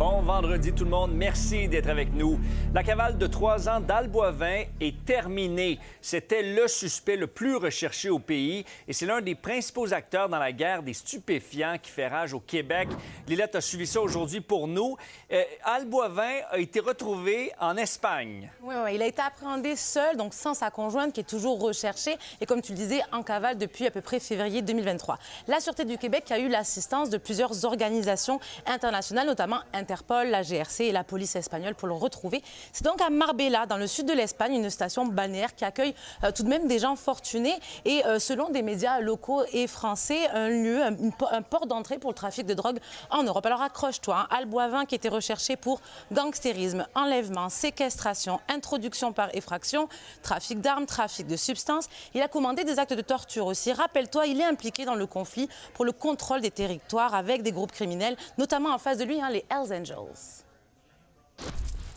Bon vendredi tout le monde, merci d'être avec nous. La cavale de 3 ans d'Al Boivin est terminée. C'était le suspect le plus recherché au pays et c'est l'un des principaux acteurs dans la guerre des stupéfiants qui fait rage au Québec. Lilette a suivi ça aujourd'hui pour nous. Al Boivin a été retrouvé en Espagne. Oui, il a été appréhendé seul, donc sans sa conjointe qui est toujours recherchée et comme tu le disais, en cavale depuis à peu près février 2023. La Sûreté du Québec a eu l'assistance de plusieurs organisations internationales, notamment Interpol, la GRC et la police espagnole pour le retrouver. C'est donc à Marbella, dans le sud de l'Espagne, une station balnéaire qui accueille tout de même des gens fortunés et selon des médias locaux et français, un port d'entrée pour le trafic de drogue en Europe. Alors accroche-toi, Al Boivin qui était recherché pour gangstérisme, enlèvement, séquestration, introduction par effraction, trafic d'armes, trafic de substances. Il a commandé des actes de torture aussi. Rappelle-toi, il est impliqué dans le conflit pour le contrôle des territoires avec des groupes criminels, notamment en face de lui, les Hells Angels.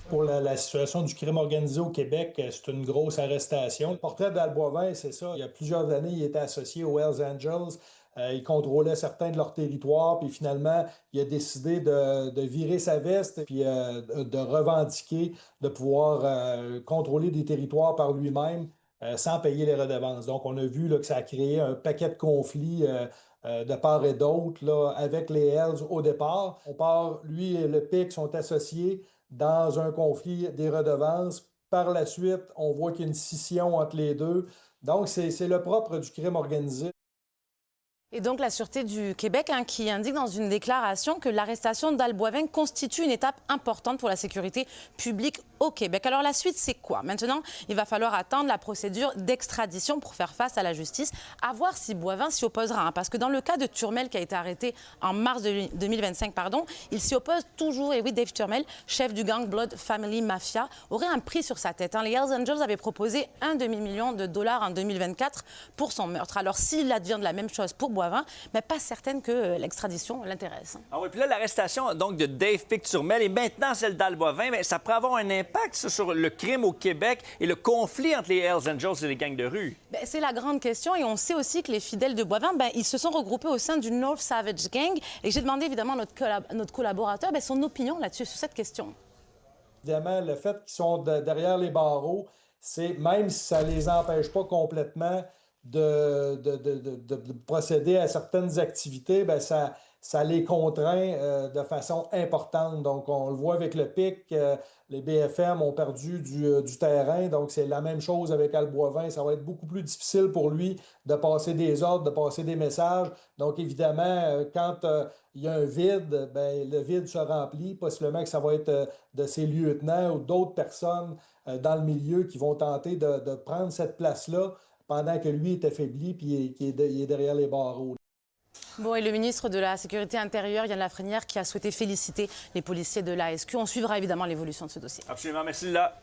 Pour la situation du crime organisé au Québec, c'est une grosse arrestation. Le portrait d'Al Boivin, c'est ça. Il y a plusieurs années, il était associé aux Hells Angels. Il contrôlait certains de leurs territoires, puis finalement, il a décidé de virer sa veste puis de revendiquer, de pouvoir contrôler des territoires par lui-même sans payer les redevances. Donc, on a vu là, que ça a créé un paquet de conflits de part et d'autre là, avec les Hells au départ. On part, lui et le PIC sont associés dans un conflit des redevances. Par la suite, on voit qu'il y a une scission entre les deux. Donc, c'est le propre du crime organisé. Et donc la Sûreté du Québec qui indique dans une déclaration que l'arrestation d'Al Boivin constitue une étape importante pour la sécurité publique au Québec. Alors la suite, c'est quoi? Maintenant, il va falloir attendre la procédure d'extradition pour faire face à la justice, à voir si Boivin s'y opposera. Parce que dans le cas de Turmel qui a été arrêté en mars 2025, il s'y oppose toujours. Et oui, Dave Turmel, chef du gang Blood Family Mafia, aurait un prix sur sa tête. Les Hells Angels avaient proposé $1 demi-million en 2024 pour son meurtre. Alors s'il advient de la même chose pour Boivin, mais pas certaine que l'extradition l'intéresse. Ah oui, puis là, l'arrestation donc de Dave Turmel et maintenant celle d'Al Boivin, mais ça pourrait avoir un impact sur le crime au Québec et le conflit entre les Hells Angels et les gangs de rue. C'est la grande question et on sait aussi que les fidèles de Boivin, ils se sont regroupés au sein du North Savage Gang et j'ai demandé évidemment à notre collaborateur son opinion là-dessus, sur cette question. Évidemment, le fait qu'ils sont derrière les barreaux, c'est même si ça ne les empêche pas complètement de procéder à certaines activités, ça les contraint de façon importante. Donc, on le voit avec le PIC, les BFM ont perdu du terrain, donc c'est la même chose avec Al Boivin. Ça va être beaucoup plus difficile pour lui de passer des ordres, de passer des messages. Donc, évidemment, quand il y a un vide, le vide se remplit. Possiblement que ça va être de ses lieutenants ou d'autres personnes dans le milieu qui vont tenter de prendre cette place-là pendant que lui est affaibli puis il est derrière les barreaux. Bon, et le ministre de la Sécurité intérieure, Yann Lafrenière, qui a souhaité féliciter les policiers de l'ASQ. On suivra évidemment l'évolution de ce dossier. Absolument, merci Lila.